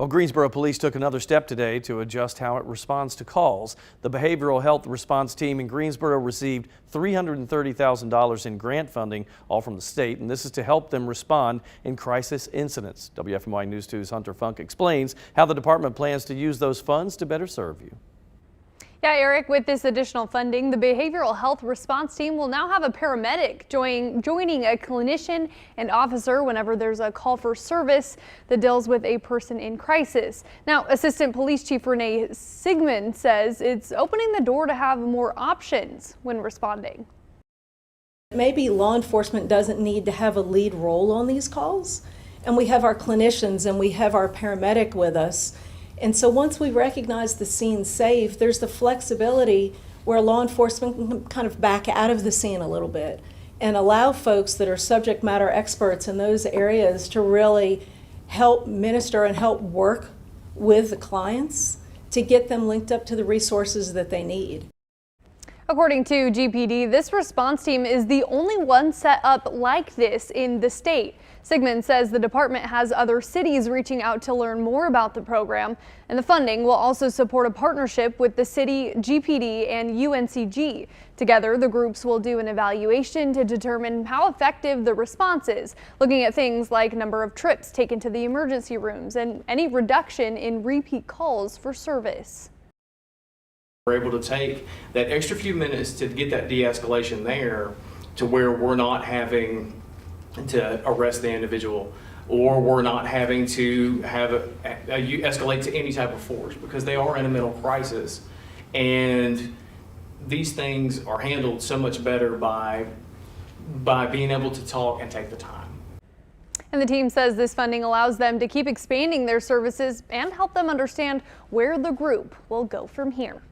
Well, Greensboro police took another step today to adjust how it responds to calls. The behavioral health response team in Greensboro received $330,000 in grant funding, all from the state, and this is to help them respond in crisis incidents. WFMY News 2's Hunter Funk explains how the department plans to use those funds to better serve you. Yeah, Eric, with this additional funding, the behavioral health response team will now have a paramedic joining a clinician and officer whenever there's a call for service that deals with a person in crisis. Now, Assistant Police Chief Renee Sigmund says it's opening the door to have more options when responding. Maybe law enforcement doesn't need to have a lead role on these calls, and we have our clinicians and we have our paramedic with us. And so once we recognize the scene's safe, there's the flexibility where law enforcement can kind of back out of the scene a little bit and allow folks that are subject matter experts in those areas to really help minister and help work with the clients to get them linked up to the resources that they need. According to GPD, this response team is the only one set up like this in the state. Sigmund says the department has other cities reaching out to learn more about the program, and the funding will also support a partnership with the city, GPD, and UNCG. Together, the groups will do an evaluation to determine how effective the response is, looking at things like number of trips taken to the emergency rooms and any reduction in repeat calls for service. We're able to take that extra few minutes to get that de-escalation there to where we're not having to arrest the individual, or we're not having to have escalate to any type of force, because they are in a mental crisis, and these things are handled so much better by being able to talk and take the time. And the team says this funding allows them to keep expanding their services and help them understand where the group will go from here.